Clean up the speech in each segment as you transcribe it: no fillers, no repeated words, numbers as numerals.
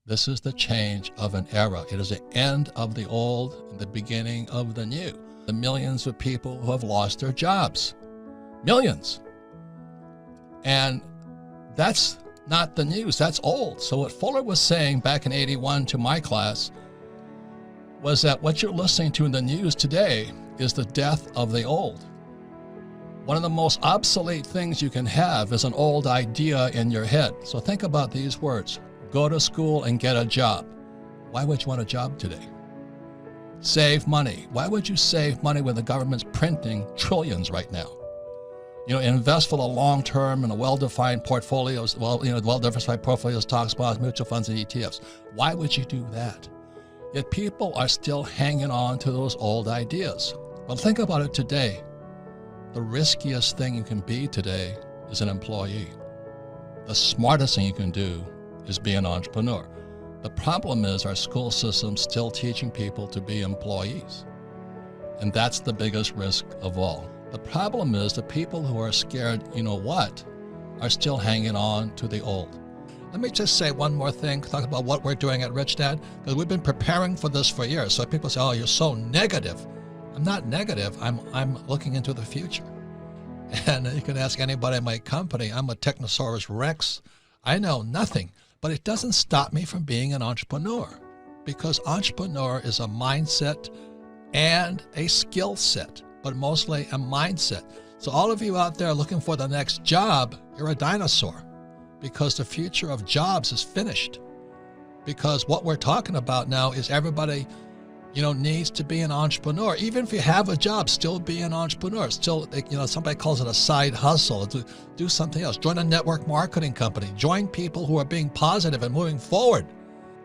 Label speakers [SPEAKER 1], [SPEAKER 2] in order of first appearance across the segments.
[SPEAKER 1] This is the change of an era. It is the end of the old and the beginning of the new. The millions of people who have lost their jobs. Millions. And that's not the news. That's old. So what Fuller was saying back in '81 to my class was that what you're listening to in the news today is the death of the old. One of the most obsolete things you can have is an old idea in your head. So think about these words. Go to school and get a job. Why would you want a job today? Save money. Why would you save money when the government's printing trillions right now? Invest for the long term in a well-defined portfolios, well-diversified portfolios, stocks, bonds, mutual funds, and ETFs. Why would you do that? Yet people are still hanging on to those old ideas. Well, think about it today. The riskiest thing you can be today is an employee. The smartest thing you can do is be an entrepreneur. The problem is our school system's still teaching people to be employees. And that's the biggest risk of all. The problem is the people who are scared, are still hanging on to the old. Let me just say one more thing, talk about what we're doing at Rich Dad, because we've been preparing for this for years. So people say, oh, you're so negative. I'm not negative. I'm looking into the future. And you can ask anybody in my company. I'm a Technosaurus Rex. I know nothing, but it doesn't stop me from being an entrepreneur, because entrepreneur is a mindset and a skill set, but mostly a mindset. So all of you out there looking for the next job, you're a dinosaur, because the future of jobs is finished. Because what we're talking about now is everybody needs to be an entrepreneur. Even if you have a job, still be an entrepreneur. Still, somebody calls it a side hustle. Do something else. Join a network marketing company. Join people who are being positive and moving forward.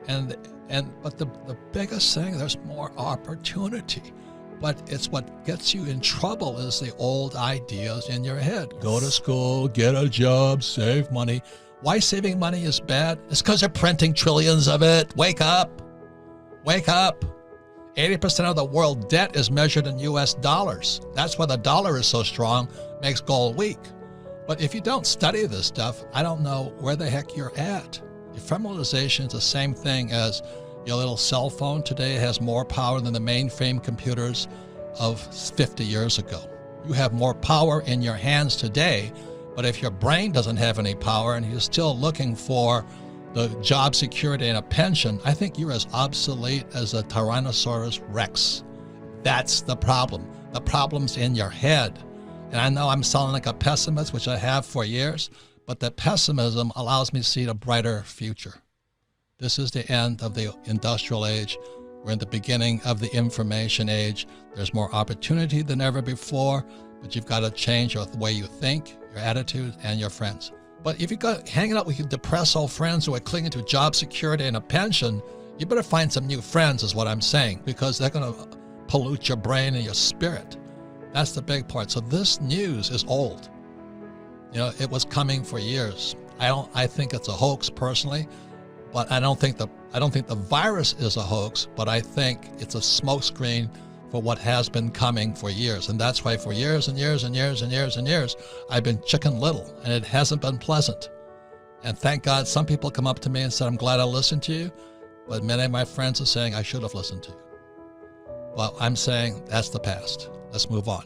[SPEAKER 1] But the biggest thing, there's more opportunity. But it's what gets you in trouble is the old ideas in your head. Go to school, get a job, save money. Why saving money is bad? It's because they're printing trillions of it. Wake up. Wake up. 80% of the world debt is measured in US dollars. That's why the dollar is so strong, makes gold weak. But if you don't study this stuff, I don't know where the heck you're at. Ephemeralization is the same thing as your little cell phone today has more power than the mainframe computers of 50 years ago. You have more power in your hands today, but if your brain doesn't have any power and you're still looking for the job security and a pension, I think you're as obsolete as a Tyrannosaurus Rex. That's the problem. The problem's in your head. And I know I'm sounding like a pessimist, which I have for years, but the pessimism allows me to see a brighter future. This is the end of the industrial age. We're in the beginning of the information age. There's more opportunity than ever before, but you've got to change the way you think, your attitude, and your friends. But if you got hanging out with your depressed old friends who are clinging to job security and a pension, you better find some new friends is what I'm saying, because they're going to pollute your brain and your spirit. That's the big part. So this news is old. It was coming for years. I think it's a hoax personally, but I don't think the virus is a hoax, but I think it's a smokescreen for what has been coming for years. And that's why for years and years and years and years and years, I've been Chicken Little, and it hasn't been pleasant. And thank God some people come up to me and said, I'm glad I listened to you. But many of my friends are saying I should have listened to you. Well, I'm saying that's the past. Let's move on.